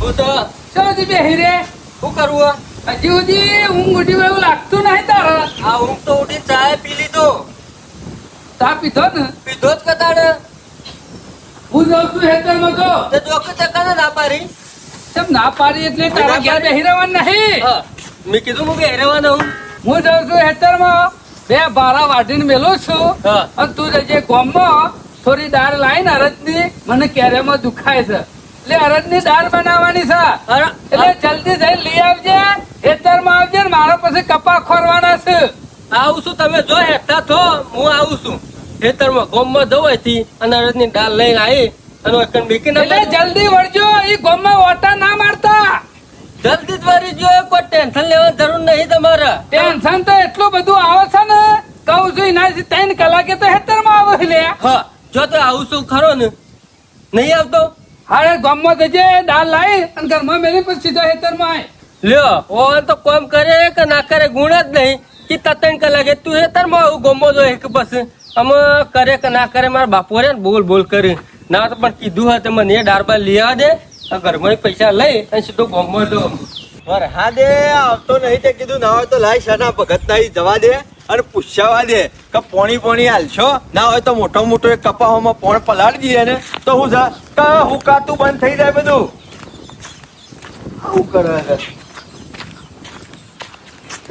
હું તો ચલો જી બેહી રે. શું કરવું હજી સુધી ઊંઘ ઉઠી હોય એવું લાગતું નહીં તારે. આ ઊંઘ તો ઉઠી ચાય પી લીધો ચા પીધો ને? પીધો જ કતાડે હું જાઉં છું હેતરમાં તો. તે જોકે તે કને ના પાડી કેમ ના પાડી એટલે તારા ઘેર બેહી રહેવાનું નહીં. હા મેં કીધું હું બે રહેવાનો હું જાઉં છું હેતરમાં, બે ભારા વાટીને મેલું છું. હા. અને તું જજે ગામમાં થોડી દાળ લાવીને અરદની, મને કેરેમાં દુખાય છે એટલે અરદની દાળ બનાવવાની છે. અરે એટલે જલ્દી જઈને લઈ આવજે, હેતરમાં આવજે ને મારા પાસે કપા ખોરવાના છે. આવું છું તમે જો હેઠા થો હું આવું છું ખેતરમાં ગોમમાં જવાથી અને અડદની દાળ લઈને આવી અને એકન બીકીને એટલે જલ્દી વળજો, એ ગામમાં ઓટા ના મારતા. જલ્દી જ વળી જો કોઈ ટેન્શન લેવાની જરૂર નહીં તમારે ટેન્શન તો એટલું બધું આવે છે ને, કહું છું એનાથી 3 કલાકે તો હેતરમાં આવે લે. હા જો તો આવું છું ખરો ને નહીં આવતો હારે ગામમાં જજે, દાળ લાવી અને ઘરમાં મેલી પછી સીધો હેતરમાં આય. લ્યો ઓન તો કોમ કરે કે ના કરે ગુણ જ નહીં કે 3 કલાકે તું હેતરમાં આવું ગોમો જો એક બસ અમે કરે કે ના કરે મારા બાપુ રે બોલ બોલ કરી ના તો પણ કીધું હતું મને એ ડાળબા લઈ આવા દે આ ઘરમાં પૈસા લઈ અને સીધો ગોમો દો હા દે આવતો નહીં તે કીધું ના હોય તો લાય શાના ભગત નહીં જવા દે અને પૂછાવા દે કે પોણી હાલશો ના હોય તો મોટો મોટો એક કપાવામાં પોણ પલાળી દઈએ ને તો હું જા કે હુકાતું બંધ થઈ જાય બધું આવું કરે છે.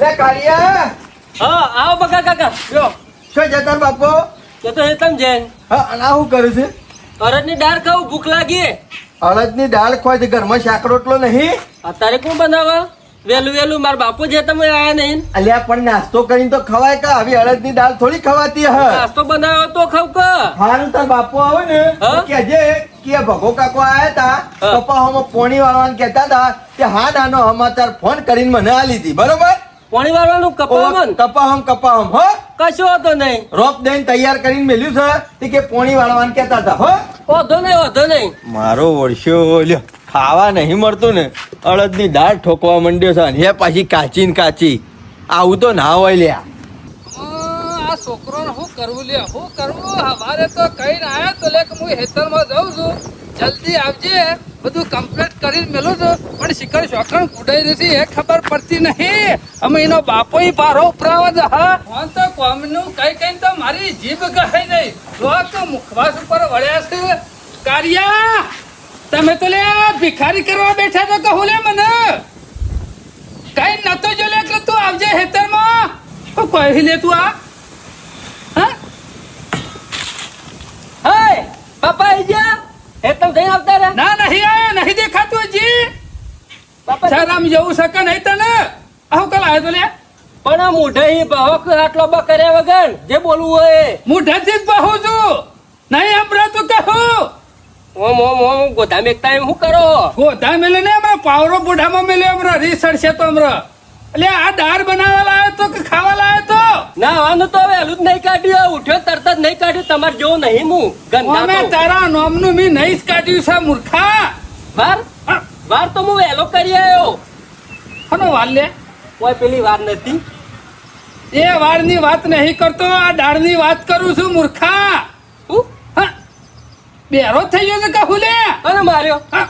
લે કાળિયા હા આવો બકા કાકા યો શું જતા બાપો તો તો હેતમ જૈન હા અને આ શું કરે છે અરદની દાળ ખાવું ભૂખ લાગી અડદની દાળ ખોય છે ઘરમાં શાક રોટલો નહીં અત્યારે કોણ બનાવે વેલું વેલું મારા બાપુ જે તમે આયા નહીં અલ્યા પણ નાસ્તો કરીને તો ખવાય કે આવી અડદની દાળ થોડી ખવાતી હ નાસ્તો બનાવ્યો તો ખાવ કે હારું તાર બાપુ આવે ને હા? તો કહેજે કે ભગો કાકો આયા તા હા. કપાવામાં પોણી વાળવાને કહેતા હતા કે હા નાનો સમાચાર ફોન કરીને મને આ લીધી બરોબર પાણી વાળવાનું કપાવવાનું કપાહમ હો કશો હતો નહીં રોપ દઈને તૈયાર કરીને મેલ્યું છે તે કે પોણી વાળવાને કહેતા હતા હો વધો નહીં મારો વર્ષો લ્યો ખાવા નહીં મળતું ને અડદની દાળ ઠોકવા માંડ્યો છે અને એ પાછી કાચી ને કાચી આવું તો ના હોય લ્યા આ છોકરોને શું કરવું લે, શું કરવું? હવારે તો કહીને આવ્યો તો લે કે હું હેતરમાં જાઉં છું, જલ્દી આવજે, બધું કમ્પ્લીટ કરીને મેલું છું. પણ શિખર શોખણ કુડાઈ રહી એ ખબર પડતી નહીં. અમે એનો બાપો ભારો ઉપરાવા જ હા ફોન તો કોમનું કઈ કઈ તો મારી જીભ કહે નહીં. લોક મુખવાસ ઉપર વળ્યા છે. કારિયા તમે તો લે ભિખારી કરવા બેઠા તો કહું લે મને કઈ નતો જો લે કે તું આવજે હેતરમાં. તો કહી લે તું આ હા હાય પાપા આઈ જા હેતમ જઈને આવતા રે ના નહીં આયો, નહીં દેખાતું હજી. પાપા શરમ જેવું શકે નહીં તને. આવું કાલ આવ્યો તો લે પણ આ મોઢે ભાવક આટલો કર્યા વગર જે બોલવું હોય મુઠાથી જ બહુ છું નહીં સંભળાતું કહું. ઓમ ઓમ ઓમ ગોધા મેકતા એમ શું કરો ગોધા મેલે ને હમણાં પાવરો બુઢામાં મેલ્યો હમણાં રીસડ છે તો હમણાં. એટલે આ દાળ બનાવવા લાયો તો કે ખાવા લાયો તો? ના આનું તો વહેલું જ નહીં કાઢ્યું ઉઠ્યો તરત જ નહીં કાઢ્યું તમારે જેવું નહીં હું ગંદા અમે તો. તારા નોમનું મેં નહીં જ કાઢ્યું છે મૂર્ખા. વાર હા, વાર તો હું વહેલો કરી આવ્યો કોનો વાર લે? કોઈ પેલી વાર નથી એ વાળની વાત નહીં કરતો, આ દાળની વાત કરું છું મૂર્ખા. હું હા, બેરો થઈ ગયો છે કહું લે. અને માર્યો હા,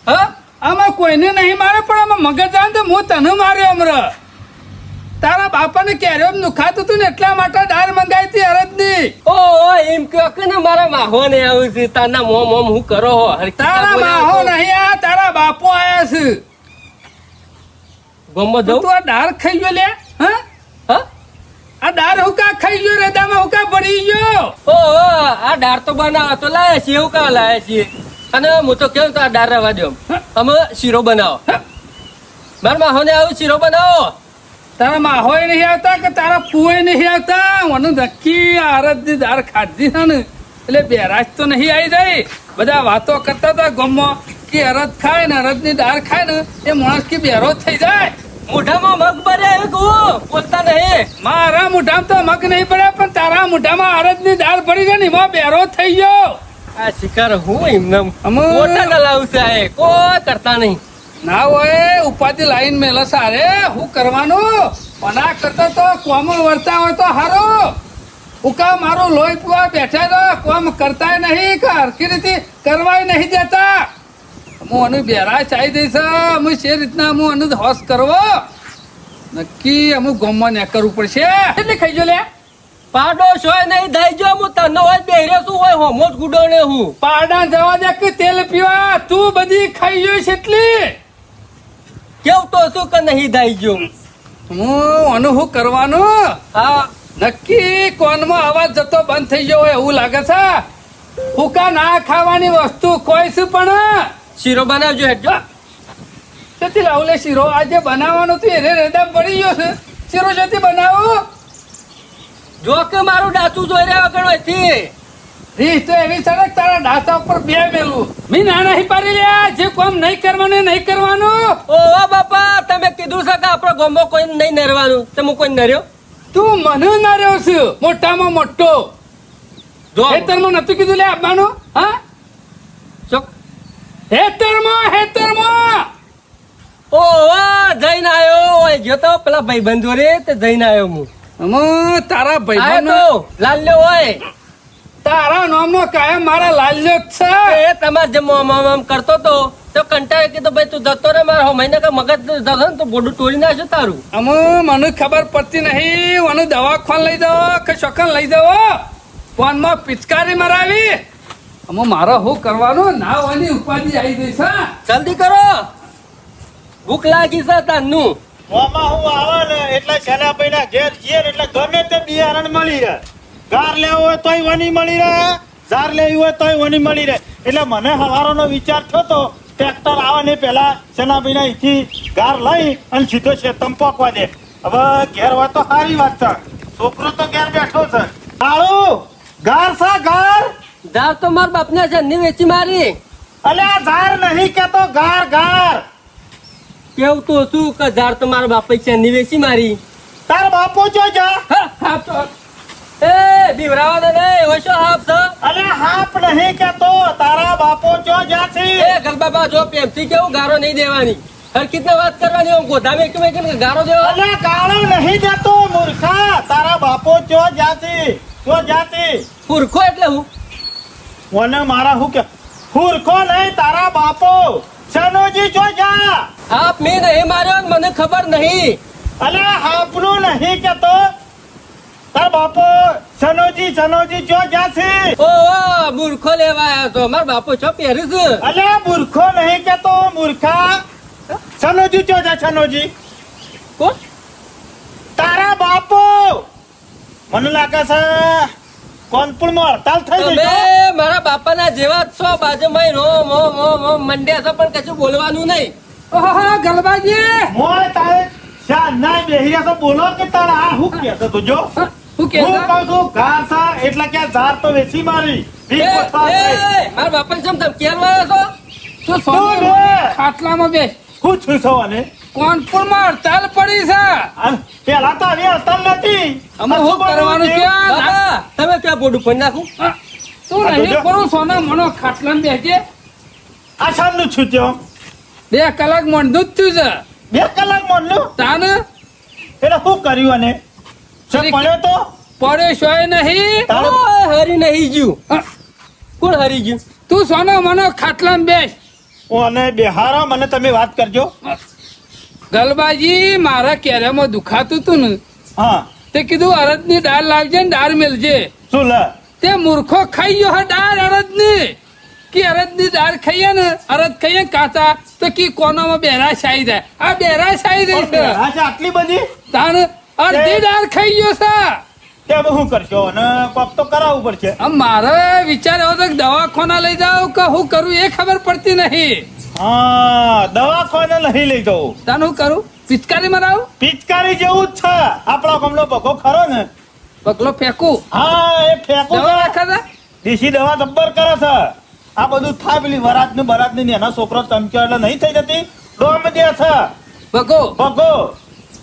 હા, આમાં કોઈને નહીં મારે પણ આમાં મગજ આવે તો હું તને માર્યો હમણાં. તારા બાપાને ક્યારે નુખાતું હતું ને એટલા માટે દાળ મંગાવી હતી અરદની. ઓ એમ કહો કે ને મારા માહો ને આવું છે તાના મોમ મોમ હું કરો હો હરખી તારા માહો નહીં આ તારા બાપો આયા છે. ગમો તું જવું આ દાળ ખાઈ ગયો લે? હા, હા આ દાળ હુકા ખાઈ ગયો, રેદામાં હુકા પડી ગયો. ઓ આ દાળ તો બનાવો તો લાયા છીએ એવું કા લાયા છીએ અને હું તો કેવું તો આ દાળ રહેવા દો અમે શીરો બનાવો મારા માહો ને આવું શીરો બનાવો તારા માહોય નહીં આવતા કે તારા પુએ નહીં આવતા? મને નક્કી આ અરદની દાળ ખાધી છે ને એટલે બેરાજ તો નહીં આવી જાય. બધા વાતો કરતા હતા ગામમાં કે અરદ ખાય ને અરદની દાળ ખાય ને એ માણસ કે બેરો જ થઈ જાય. મોઢામાં મગ ભરે કહું બોલતા નહીં મારા મોઢામાં તો મગ નહીં પડ્યા પણ તારા મોઢામાં અરદની દાળ પડી ગઈ ને એમાં બેરો જ થઈ ગયો. આ શિકાર હું એમને અમે- મોટા દલાવ છે કોઈ કરતા નહીં ના હોય ઉપાધિ લાઈન મેલો સારે હું કરવાનું પના કરતા તો કોમ વર્તા હોય તો હારો. ઉકા મારું લોહી પીવા બેઠા તો કોમ કરતા નહીં કે હરખી રીતે કરવાય નહીં દેતા. હું આનું બેરા ચાઈ દઈશ અમે છે રીતના હું આનું હોશ કરવો નક્કી અમુક ગામમાં ને કરવું પડશે એટલે ખાઈ જો લે પાડો સોય નહીં થઈ જો હું તને હોય બેહરે શું હોય હોમો જ ગુડોને હું પાડા જવા દે કે તેલ પીવા તું બધી ખાઈ જોઈશ એટલી કેવું તો શું કે નહીં થઈ ગયો હું આનું શું કરવાનું હા નક્કી કોનમાં અવાજ જતો બંધ થઈ ગયો હોય એવું લાગે છે ફૂકા ના ખાવાની વસ્તુ કોઈ શું પણ શીરો બનાવજો હેઠજો તેથી લાવલે શીરો આજે બનાવવાનું તું એને રેદા પડી ગયો છે શીરો જતી બનાવું જો કે મારું ડાચું જોઈ રહ્યા વગર નથી રીસ તો એવી સડક તારા ડાસા ઉપર બે મેલું મી નાના હી પાડી લ્યા જે કામ નહીં કરવાનું એ નહીં કરવાનું ઓવા બાપા તમે કીધું છે કે આપણો ગોમો કોઈ નહીં નરવાનું તો હું કોઈ નર્યો તું મને નાર્યો છું મોટામાં મોટો જો હેતરમાં નતું કીધું લે આપવાનું હા ચોક હેતરમાં ઓવા જઈને આવ્યો હોય જો તો પેલા ભાઈબંધ જોડે તે જઈને આવ્યો હું અમે તારા આયો ભાઈ તો લાલ્યો હોય તારા નામનો કાયમ મારા લાલ્યો જ છે એ તમારે જે મોમ કરતો તો કંટાળે કીધું ભાઈ તું જતો રે મારો મહિને કે મગજ જતો ને તો બોડું તોડી નાખ્યું તારું અમે મને ખબર પડતી નહીં મને દવાખાન લઈ જાઓ કે ચોકન લઈ જાઓ ફોનમાં પિચકારી મરાવી અમે મારો શું કરવાનું ના વાની ઉપાધિ આવી ગઈ છે જલ્દી કરો ભૂખ લાગી છે તારનું મોમાં હું આવે ને એટલે સેનાભાઈના ઘેર જઈએ ને એટલે ગમે તે બિયારણ મળી રહે ગાર લેવો હોય તોય વની મળી રહે ઝાર લેવી હોય તોય વની મળી રહે એટલે મને હવારોનો વિચાર થયો તો ટ્રેક્ટર આવે ને પેલા સેનાભાઈના અહીંથી ગાર લઈ અને સીધો શેતમ પોકવા દે હવે ઘેર હોય તો સારી વાત છે છોકરો તો ઘેર બેઠો છે કાળુ ગાર છે ગાર જાવ તો મારા બાપને જન્ની વેચી મારી અલ્યા ઝાર નહીં કેતો ગાર ગાર કેવું તો શું કે ઝાડ તો મારા બાપે છે વેચી મારી તાર બાપુ જો જા હા તો એ બીવરાવા દે ને એવો શું હાફ છે અલ્યા હાપ નહીં કેતો તારા બાપુ જો જા છે એ ગલબાબા જો પ્રેમથી કેવું ગારો નહીં દેવાની હરકીતને વાત કરવાની હું ગોધામે કે ગારો દેવો અલ્યા ગાળો નહીં દેતો મૂર્ખા તારા બાપો જો જાતી પુરખો એટલે હું મને મારા હું કે હુરખો નહીં તારા બાપો સનોજી જો જા હાફ મેં નહીં માર્યો ને મને ખબર નહીં અલ્યા હાપનું નહીં કેતો તાર બાપો સનોજી જો જાતી ઓ મૂર્ખો લેવા આવ્યો તો મારા બાપો છો પહેર્યું છે અલ્યા મૂર્ખો નહીં કેતો મૂર્ખા સનોજી જો જા સનોજી કોણ તારા બાપો મને લાગે છે કોનપુરમાં હડતાલ થઈ ગઈ તમે છે. મારા બાપાના જેવા જ છો બાજુમાં રોમ મંડ્યા છો પણ કશું બોલવાનું નહીં ઓહો ગલબાજી મોય તારે શાના બેહી રહ્યા તો બોલો કે તારા આ હું કહેતો તું જો હું હું કહેતા કહું છું ઘાસા એટલે કે ઝાર તો વેચી મારી એ, વીસ પચાસ થઈ. મારા બાપાને જેમ તમે કેરવાયો છો તું તું સોનું લે. ખાટલામાં બેસ હું છું છો અને કોનપુરમાં હડતાલ પડી છે પેલા તો આવી હડતાલ નથી અમે શું કરવાનું ક્યાં બાબા, તમે ક્યાં બોડું ફોન નાખું તું આ નહીં જોજો. કરું સોના મનો ખાટલામાં બેસજે આ શામનું છું ત્યાં 2 કલાક મોંઢું જ થયું છે 2 કલાક મોનલું તાને એટલે શું કર્યું અને શું અરે, પડ્યો તો પડ્યો શોય નહીં તારે- ઓય, હરી નહીં ગયું હા, કોણ હરી ગયું તું સોનો મનો ખાટલામાં બેસ અને બિહારો મને તમે વાત કરજો ગલબાજી મારા કેરામાં દુખાતું તું ને હા તે કીધું અડદની દાળ લાવજે ને દાળ મેલજે શું લે તે મૂર્ખો ખાઈ ગયો હે દાળ અડદની કે અડદની દાળ ખાઈએ ને અડદ ખાઈએ ને કાચા તો કી કોનામાં બેરાશ આવી જાય આ બેરાશ આવી રહી છે આ છે આટલી બધી તાણ અડધી દાળ ખાઈ ગયો છે તે હવે શું કરશો અને કોક તો કરાવવું પડશે આમ મારે વિચાર એવો તો કે દવાખાના લઈ જાવ કે હું કરું એ ખબર પડતી નહીં હા દવાખાને નહીં લઈ જવું તાન હું કરું પિચકારી મરાવું પિચકારી જેવું જ છે આપણા ગામનો બગો ખરો ને પગલો ફેંકું હા એ ફેંકું દવા છે રાખે છે દેશી દવા જબ્બર કરે છે આ બધું થાય પેલી વરાત ને બરાત ની એના છોકરો ચમક્યો એટલે નહીં થઈ જતી ડોમ દે છે બગો બગો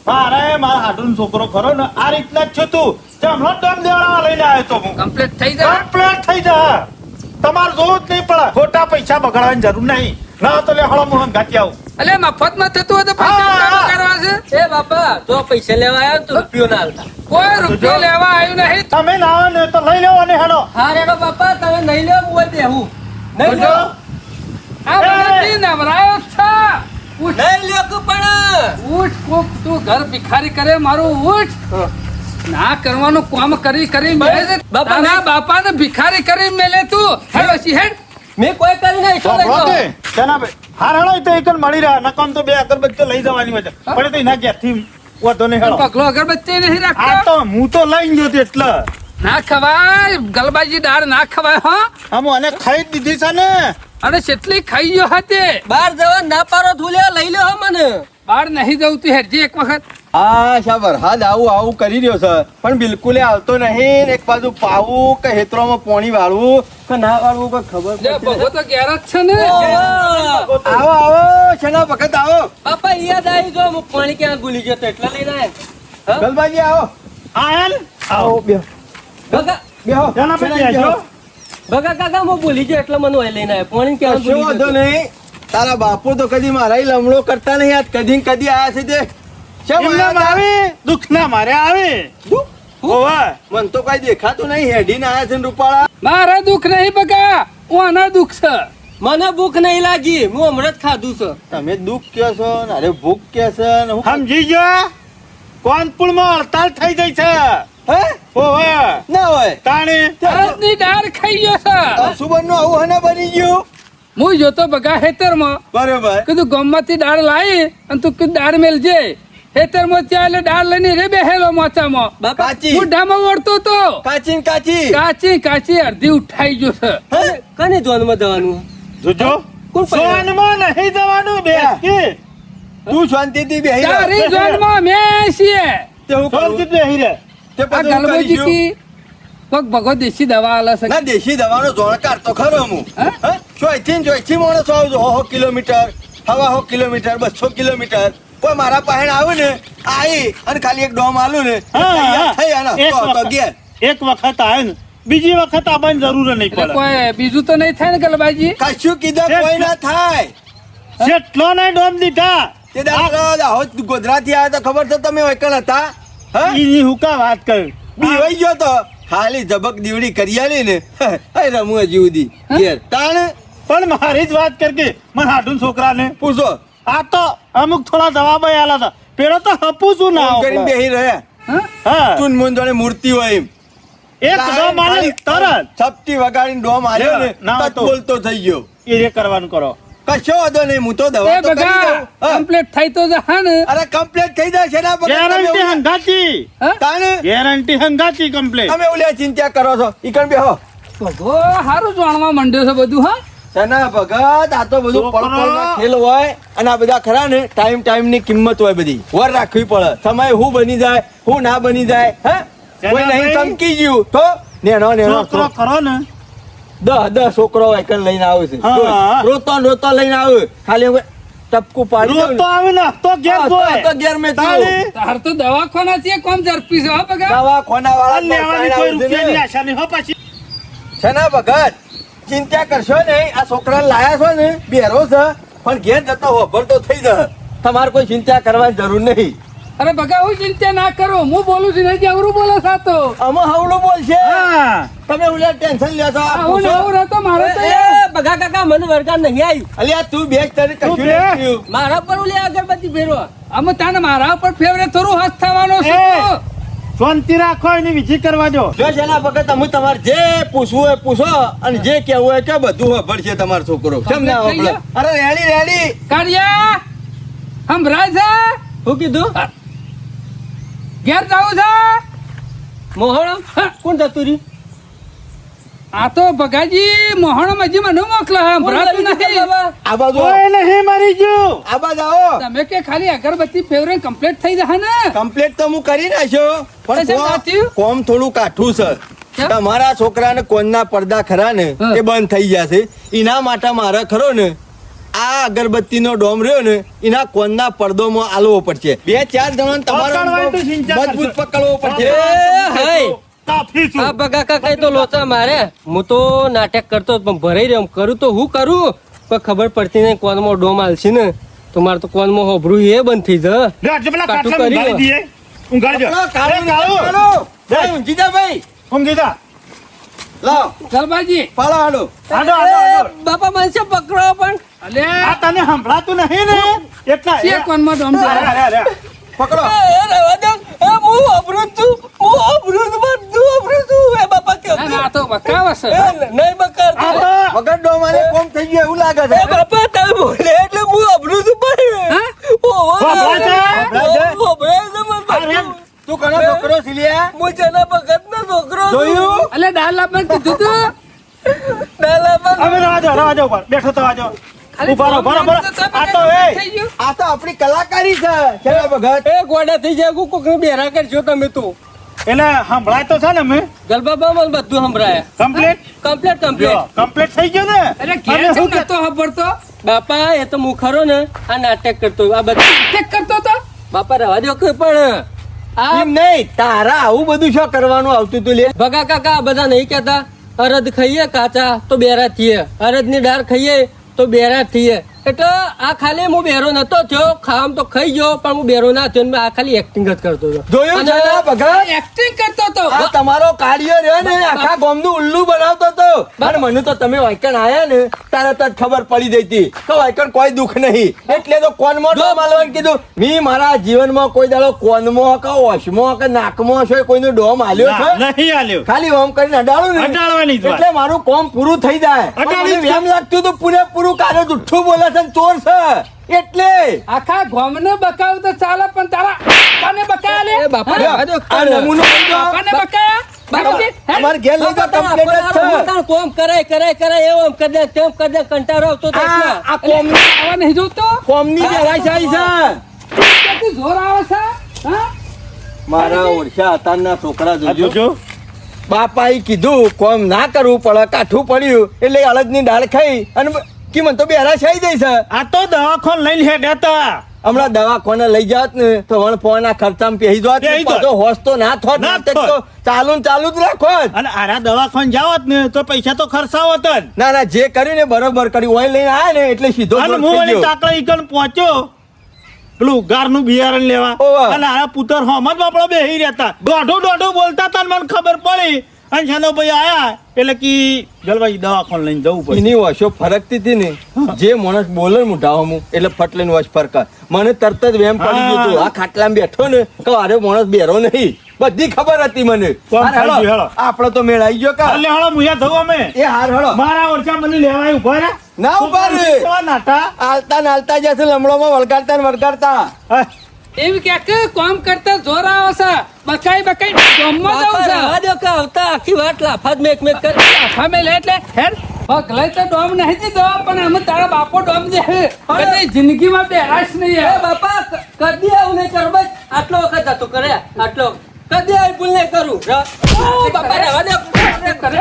મારે મારા હાડું છોકરો ખરો ને આ રીતના જ છું તું તે હમણાં ડોમ દેવાળા લઈને આવ્યો તો હું કમ્પ્લીટ થઈ જાય કમ્પ્લેટ થઈ જા તમારે જોવું જ નહીં પડે ખોટા પૈસા બગાડવાની જરૂર નહીં ના તો લે હળો મોહન ઘાટી આવું અલે મફતમાં થતું હોય તો પૈસા હા, હા. કરવા છે એ બાપા જો પૈસા લેવા આવ્યો તો રૂપિયો ના હાલતા કોઈ રૂપિયો લેવા આવ્યું નહીં તમે લાવો ને તો લઈ લેવો ને હેડો હા રેડો બાપા તમે નહીં લેવું હોય દેવું નહીં જો. લેવું આ મને જલ્દી નવરાયો છે. ઉઠ, નહીં લ્યો કે પણ ઉઠ, કોક તું ઘર ભિખારી કરે મારું, ઉઠ. ના કરવાનું કામ કરી મેલે છે. બાપા, તારા બાપાને ભિખારી કરી મેલે તું. હેડ ઓછી, હેડ. મેં કોઈ કરી નહીં શું લઈ જાઓ? શેનાભાઈ હાર હેડો તો એક મળી રહ્યા નકામ તો બે અગરબત્તીઓ લઈ જવાની મજા પણ તો એના ઘેરથી વધો નહીં હેડો પગલો અગરબત્તી નહીં આ રાખતો. તો હું તો લઈ ગયો તો એટલે ના ખવાય ગલબાજી દાળ, ના ખવાય. હા, આમ અને ખાઈ જ દીધી છે ને અને કેટલી ખાઈ ગયો હતી. બહાર જવા ના પારો થુલ્યો લઈ લ્યો હો મને. બહાર નહીં જવું તું, હેડજે એક વખત. હા શાબર હાલ આવું કરી રહ્યો છે પણ બિલકુલ આવતો નહીં ને એક બાજુ પાવું કે હેતરોમાં પોણી વાળવું કે ના વાળવું કે ખબર લે, પડતી બહુ તો ઘેર જ છે ને. ઓહો. આવો શેના વખત આવો બાપા યાદ આવી જો હું પાણી ક્યાં ભૂલી ગયો તો એટલા લઈને આયા. ગલબાજી આવો આયલ આવો બેહો ભગા બેહો શેનાભાઈ શેના બેસજો. બેહો? ભગા કાકા હું ભૂલી ગયો એટલે મને ઓય લઈને આવ્યો. પાણી ક્યાં કશો ભૂલી વાંધો ગયો? નહીં તારા બાપુ તો કદી મારા લમણો કરતા નહીં આજ કદી ને કદી આયા છે તે શેમ એમને આયા તા? આવે દુઃખ ના મારે આવે દુઃખ? ઓવા મન તો કઈ દેખાતું નહીં હેડીને આયા છે ને રૂપાળા મારા દુઃખ નહીં બગા, હું આના દુઃખ છે. મને ભૂખ નહીં લાગી, હું હમણાં જ ખાધું છે. તમે દુઃખ કહો છો ને અરે ભૂખ કહે છે ને હું સમજી ગયો કોનપુરમાં હડતાલ થઈ ગઈ છે હે ઓવા ના હોય તાણે અડદની દાળ ખાઈ ગયો છે. સુબરનું આવું હને બની ગયું હું જોતો બગા હેતરમાં, બરોબર કીધું ગામમાંથી દાળ લાવી અને તું કીધું દાળ મેલજે. હેતરમાં ત્યાં એટલે દાળ લઈને રે બેહેલો મોચામાં. બાપા કાચી હું ઢામાં ઓળતો તો કાચી ને કાચી કાચી કાચી અડધી ઉઠાઈ ગયો છે. હે? કને જોનમાં જવાનું? જોજો કોણ પડ્યા? સોનમાં નહીં જવાનું બેસ કે તું શાંતિથી બેહી રહે. તારી જોનમાં મેં છીએ. તે હું કરું? શાંતિ બેહી રહે તે આ પછી હું ગલબોજી કરીશું? કી કોક ભગો દેશી દવા આલે છે. ના દેશી દવાનો જોણકાર તો ખરો હું હે? હે? ચોઈથી માણસો આવજો 100 કિલોમીટર 100 કિલોમીટર 200 કિલોમીટર કોઈ મારા પાસે આવે ને આવી અને ખાલી એક ડોમ આલું ને તૈયાર થઈ અને એક હસતો હસતો વખત. ઘેર. એક વખત આવે ને બીજી વખત આવવાની જરૂર નહીં એટલે પડે કોઈ બીજું તો નહીં થાય ને ગલબાજી? કશું કીધા એક- કોઈ ના થાય જેટલો ને ડોમ દીધા તે દાહોદ ગોધરાથી આવ્યા તો ખબર છે તમે વૈકલ હતા હા ઈ હુકા વાત કર બીવાઈ ગયો તો ખાલી ઝબક દીવડી કરી આલી ને હે રમુ હજી સુધી ઘેર તાણ પણ મારી જ વાત કર કે મને હાડું છોકરાને પૂછો આ તો અમુક થોડા જવાબ આલા હતા પેલો તો હપું છું ના ફોન કરીને આવડે. બેહી રહ્યા હા? હા ચૂન મૂન જોડે મૂર્તિ હોય એમ એક ડોમ આલે તરત છપટી વગાડીને ડોમ હાર્યો ને ના તત તો. બોલતો થઈ ગયો એ રે કરવાનું કરો કશો વાંધો નહીં હું તો દવા એ તો કરી બગા દઉં હા. કમ્પ્લીટ થઈ તો જા ને. અરે કમ્પ્લીટ થઈ જાય છે ને ગેરંટી હંગાતી હા? તાને ગેરંટી હંગાતી કમ્પ્લીટ તમે ઓલે ચિંતા કરો છો ઈકણ બેહો ભગો હારું જાણવા માંડ્યો છે બધું. હા, સના ભગત આ તો બધું છોકરો. પળપળના ખેલ હોય અને આ બધા ખરા ને ટાઈમ ની કિંમત હોય બધી વર રાખવી પડે સમય હું બની જાય હું ના બની જાય હે કોઈ નહીં ભાઈ? ચમકી ગયું તો નેનો છોકરો કરો ને દસ છોકરો એકન લઈને આવે છે હા. જો, રોતો લઈને આવે ખાલી હવે ટપકું પાડી રોજ દઉં તો ને. આવે ને તો ઘેર હા, જોય. તો ઘેર મેં તારે થયું. તાર તો દવાખાના છે કોમ ઝડપી છે. હા બગા, દવા ખોના લેવાની કોઈ રૂપિયાની વાળા આશા નહીં હો પાછી છના ભગત ચિંતા કરશો નહીં આ છોકરા લાયા છો ને બેરો છે પણ ઘેર જતો હોભર તો થઈ જશે તમારે કોઈ ચિંતા કરવાની જરૂર નહીં અરે બગા હું ચિંતા ના કરો, હું બોલું છું નહીં અવરું બોલો સાતો. અમે હવડું બોલશે હા તમે ઉલ્યા ટેન્શન લ્યો છો આ આવું પૂછો. ને આવું રહેતો મારે તો એ બગા કાકા મને વરગાર નહીં આવી. અલ્યા તું બેસ તને કશું તું નથી બે. થયું. મારા પર ઓલી અગરબત્તી ફેરવો. અમે તાને મારા ઉપર ફેવરેટ થોડું હસ થવાનો છે. એ. શાંતિ રાખો એની વિધિ કરવા દો જો છેલ્લા વખત અમે તમારે જે પૂછવું હોય પૂછો અને જે કહેવું હોય કે બધું ખબર છે તમારો છોકરો કેમ ના થઈ ખબર? અરે રેડી કાળિયા સંભળાય છે? શું કીધું? ઘેર જવું છે? મોહણમ કોણ જતું રહ્યું? આ તો ભગાજી મોહણમ હજી મને મોકલે છે, સંભળાતું નથી. આ બાજુ કોઈ નહીં મરી ગયું આ બાજુ આવો તમે કે ખાલી અગરબત્તી ફેવરેટ કમ્પ્લીટ થઈ જશે ને? કમ્પ્લીટ તો હું કરી નાખ્યો તો શેમ નાખ્યું? કોમ થોડું કાઠું છે કેમ? તમારા છોકરાને કોનના પડદા ખરા ને હા. એ બંધ થઈ જશે એના માટે મારે ખરો ને આ અગરબત્તીનો ડોમ રહ્યો ને એના કોનના પડદોમાં આલવો પડશે 2-4 જણા પકડવાની તો ચિંતા તમારો મજબૂત કરશો. પકડવો પડશે એ હાય. કાફી છું આ બગા કાકા તો લોચા મારે. હું તો નાટક કરતો જ પણ ભરાઈ રહ્યો કરું તો હું કરું પણ ખબર પડતી નહીં કોનમાં ડોમ આલશે ને તો મારે તો કોનમાં હોભરું એ બંધ થઈ જાય. લે, આજે પેલા કાઠું કાટલા કરી ઊંઘાડી દઈએ. ઊંઘાડી દો. પકડો, કાળું એ કાળું. કાળું. ભાઈ, ઊંઘી જા ભાઈ ઊંઘી જા. લાવ ગલબાજી પાડો હાડો હાડો, હાડો, હાડો. બાપા મને પકડો પણ અલે આ તને સંભળાતું નહીં ને એટલા છે કોનમાં ડોમ અરે, પકડો રહેવા દો હું અબરું છું બધું અબરું છું એ બાપા કેવું આ તો બકાવ છે નહીં બકારતો વગર ડોમારે કોમ થઈ ગયું એવું લાગે છે એ બાપા તમે બોલે એટલે હું અબરું છું પણ તું કનો છોકરો સિલિયા હું જેના ભગત નો છોકરો છું. જોયું અલે ડાલ આપણ કીધું તું દાલા પર હવે રવા જાઓ ઉપર બેઠો તો વાજો ઉભા રહો બરાબર આ તો થઈ ગયું આ તો આપણી કલાકારી છે છેલ્લા ભગત એ ગોડા થઈ જાય કોક ને બેરા કરજો તમે તું એટલે સંભળાય તો છે ને મેં ગલબાબા મને બધું સંભળાય કમ્પ્લીટ કમ્પ્લીટ કમ્પ્લીટ થઈ ગયું ને અરે ઘેર અને છે હું નતો ખબરતો બાપા એ તો હું ખરો ને આ નાટક કરતો આ બધું ચેક કરતો તો બાપા રહેવા દો કે પણ આ એમ નહીં તારા આવું બધું શું કરવાનું આવતું તું લે ભગા કાકા આ બધા નહીં કહેતા અરદ ખાઈએ કાચા તો બેરા થઈએ અરદ ની દાળ ખાઈએ તો બેરા થઈએ એટલે આ ખાલી હું બેરો નતો થયો ખામ તો ખાઈ ગયો પણ હું બેરો ના થયો ને મેં આ ખાલી એક્ટિંગ જ કરતો હતો જોયું છે ને ભગત એક્ટિંગ કરતો તો આ તમારો કાર્ય રહ્યો ને આખા ગામનું ઉલ્લુ બનાવતો હતો અને મને તો તમે વાયકણ આયા ને તરત જ ખબર પડી જઈ હતી કે વાયકણ કોઈ દુઃખ નહીં એટલે તો કોનમાં ડોમ આલવાનું કીધું મી મારા જીવનમાં કોઈ દાડો કોનમાં કે ઓશમાં કે નાકમાં છે કોઈનો ડોમ આલ્યો છે નહીં આલ્યો ખાલી ઓમ કરીને અડાડું ને અડાડવાની જ વાત. એટલે મારું કામ પૂરું થઈ જાય અડાડી જ મને એમ લાગતું હતું પૂરેપૂરું કાલે જુઠ્ઠું બોલે છે ને ચોર છે એટલે આખા ગામને બકાવ તો ચાલે પણ તારા બાપાને બકાયા લે એ બાપા રહેવા દો આ નમૂનો સમજો. બાપાને બકાયા બાપુજી હે? અમારે ઘેર લઈ જાઓ, complete જ છે. કોમ કરાય એમ કદે તેમ કદે કંટાળો આવતો તો આ આ કોમની આવા નહીં જોતો કોમની બેરાશાહી છે કેટલી જોર આવે છે હા મારા ઓળખ્યા અતારના છોકરા આ તો જોજો જો બાપાએ કીધું કોમ ના કરવું પડે કાઠું પડ્યું એટલે અડદની દાળ ખાઈ અને કી મને તો બેરાશાહી જઈ છે આ તો દવાખાન લઈને હેડ્યા હતા હમણાં દવાખાને લઈ જાત ને તો વણ ફોના ખર્ચામાં પેહી જોત ને પેહી જોત. પાછો હોશ તો ના થોત ના નાટક થોત. તો ચાલુ ને ચાલુ જ રાખો જ. અને આરા દવાખાન જાવત ને તો પૈસા તો ખર્ચાવત જ ના ના જે કર્યું ને બરોબર કર્યું ઓય લઈને આયા ને એટલે સીધો અને જોર હું થઈ વળી ગયો. કાકડા ઈકણ પહોંચ્યો પેલું ગારનું બિયારણ લેવા ઓવા. અને આરા પુતર હોમ જ બાપડો બેહી રહેતા દોઢું બોલતા હતા ને મને ખબર પડી અને છાનો ભાઈ આયા એટલે કી જલભાઈ દવાખાન લઈને જવું પડે એની વશો ફરકતી હતી ને જે માણસ બોલે ને મુઢાવામાં એટલે ફટ લઈને વશ ફરક મને તરત જ વેમ પડી ગયું હતું. આ ખાટલામાં બેઠો ને કે અરે માણસ બેરો નહીં બધી ખબર હતી મને કોમ હાર થઈ હેળો. ગયું, હેળો. આપણો તો મેળ આવી ગયો કા એટલે હાલો મુયા થવું અમે એ હાર હળો મારા ઓરછા મને લેવાય ઉભા રે ના ઉભા રે કેવા નાટા આલતા ને આલતા જશે લમડોમાં વળગાડતા ને વળગાડતા હા. એમ કે કામ કરતા જોર આવે છે બકાઈ ગામમાં બાપા જવું રહેવા છે દો કે આવતા આખી વાત લાફાત મેક કરી અમે લે એટલે હેડ પગ લઈ તો ડોમ નહીં દીધો પણ અમે તારા બાપો ડોમ દે કદી જિંદગીમાં બેરાશ નહીં એ બાપા કદી આવું નહીં કરું બસ આટલો વખત હતો કરે આટલો કદી આવી ભૂલ નહીં કરું ઓ બાપા રહેવા દો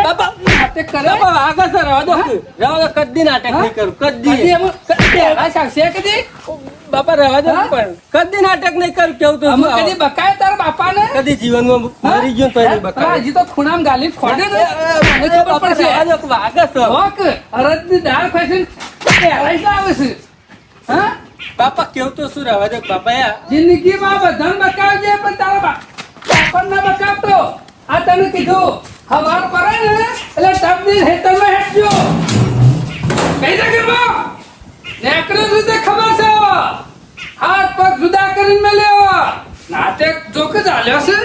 બાપા નાટક કરે બાપા આગળ સર રહેવા દો કદી નાટક નહીં કરું કદી કદી એમ બેરાશ આવશે કદી બાપા રહેવા દો હા? પણ કદી નાટક નહીં કરું કેવું તો અમે શું? કદી બકાય તારા બાપાને કદી જીવનમાં મરી ગયો તો નહીં બકાય. હજી તો ખૂણામાં ગાલી ખોડે ને મને ખબર બાપા પડશે રહેવા દો કે વાગે સર. હોક અરદની દાળ ફેશન બેરાશ ના આવે છે હા બાપા કેવું તો શું રહેવા દો કે બાપા યાર જિંદગીમાં બધાને બકાવજે પણ તારા બાપાને ના બકાવતો આ તને કીધું હવાર પડે ને એટલે તબદીલ હેતરમાં હેઠજો કઈ દે કરવા નેકરે રીતે ખબર છે હાથ પગ જુદા કરીને મેલ્યો નાટક જોક જ હાલ્યો છે